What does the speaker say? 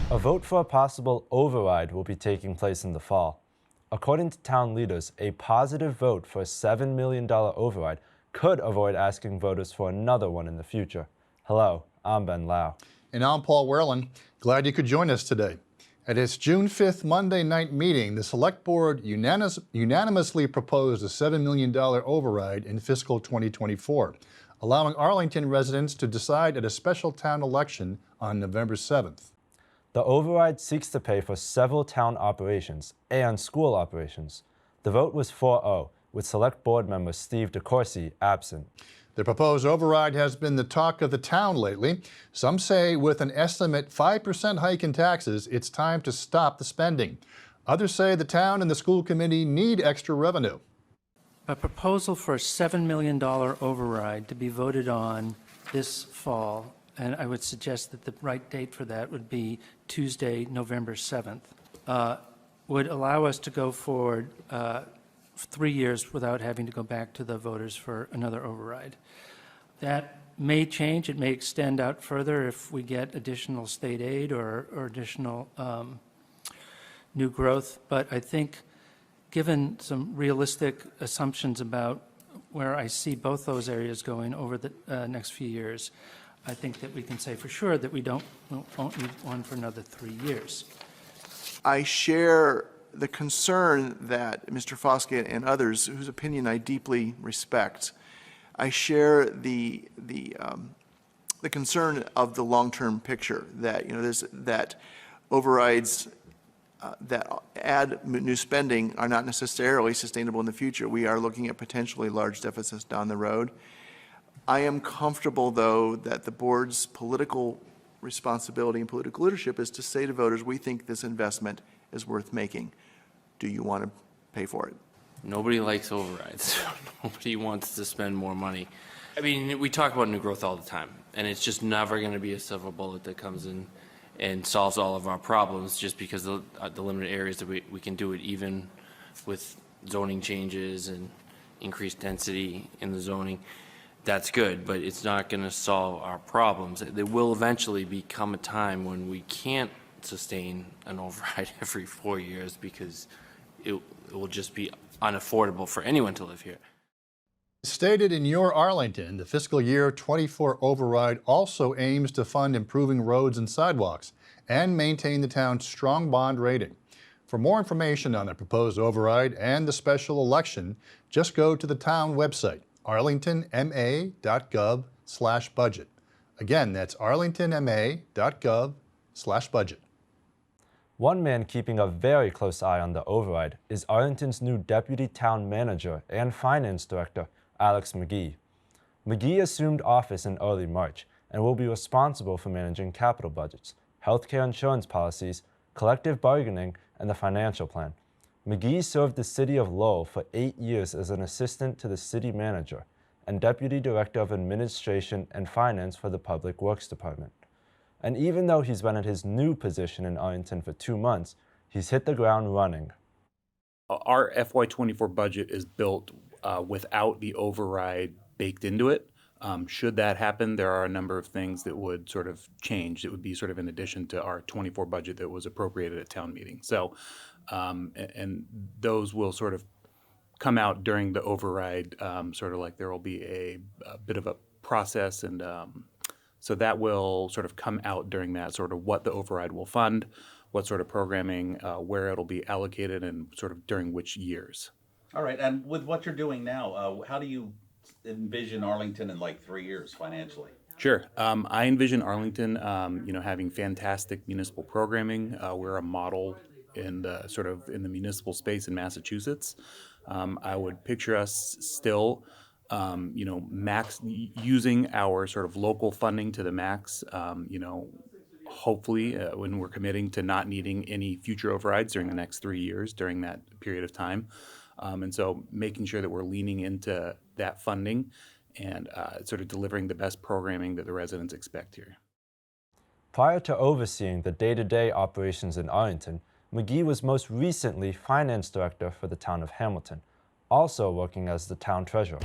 A vote for a possible override will be taking place in the fall. According to town leaders, a positive vote for a $7 million override could avoid asking voters for another one in the future. Hello, I'm Ben Lau. And I'm Paul Werlin. Glad you could join us today. At its June 5th Monday night meeting, the Select Board unanimously proposed a $7 million override in fiscal 2024, allowing Arlington residents to decide at a special town election on November 7th. The override seeks to pay for several town operations and school operations. The vote was 4-0, with Select Board member Steve Decourcey absent. The proposed override has been the talk of the town lately. Some say with an estimate 5% hike in taxes, it's time to stop the spending. Others say the town and the school committee need extra revenue. A proposal for a $7 million override to be voted on this fall, and I would suggest that the right date for that would be Tuesday, November 7th, would allow us to go forward 3 years without having to go back to the voters for another override. That may change. It may extend out further if we get additional state aid or additional new growth. But I think given some realistic assumptions about where I see both those areas going over the next few years, I think that we can say for sure that we won't need one for another 3 years. I share the concern that Mr. Foskett and others, whose opinion I deeply respect, I share the concern of the long-term picture that that overrides that add new spending are not necessarily sustainable in the future. We are looking at potentially large deficits down the road. I am comfortable, though, that the board's political responsibility and political leadership is to say to voters, we think this investment is worth making. Do you want to pay for it? Nobody likes overrides. Nobody wants to spend more money. I mean, we talk about new growth all the time, and it's just never going to be a silver bullet that comes in and solves all of our problems just because of the limited areas that we can do it, even with zoning changes and increased density in the zoning. That's good, but it's not going to solve our problems. There will eventually become a time when we can't sustain an override every 4 years because it will just be unaffordable for anyone to live here. Stated in your Arlington, the fiscal year 24 override also aims to fund improving roads and sidewalks and maintain the town's strong bond rating. For more information on the proposed override and the special election, just go to the town website, arlingtonma.gov/budget. Again, that's arlingtonma.gov/budget. One man keeping a very close eye on the override is Arlington's new Deputy Town Manager and Finance Director, Alex McGee. McGee assumed office in early March and will be responsible for managing capital budgets, healthcare insurance policies, collective bargaining, and the financial plan. McGee served the city of Lowell for 8 years as an assistant to the city manager and Deputy Director of Administration and Finance for the Public Works Department. And even though he's been at his new position in Arlington for 2 months, he's hit the ground running. Our FY24 budget is built without the override baked into it. Should that happen, there are a number of things that would sort of change. It would be sort of in addition to our 24 budget that was appropriated at town meeting. So, and those will sort of come out during the override, sort of like there will be a bit of a process, and so that will sort of come out during that, sort of what the override will fund, what sort of programming, where it'll be allocated, and sort of during which years. All right, and with what you're doing now, how do you envision Arlington in like 3 years financially? Sure. I envision Arlington, having fantastic municipal programming. We're a model in the municipal space in Massachusetts. I would picture us still, max using our sort of local funding to the max. Hopefully, when we're committing to not needing any future overrides during the next 3 years during that period of time. And so making sure that we're leaning into that funding and sort of delivering the best programming that the residents expect here. Prior to overseeing the day-to-day operations in Arlington, McGee was most recently Finance Director for the town of Hamilton, also working as the town treasurer.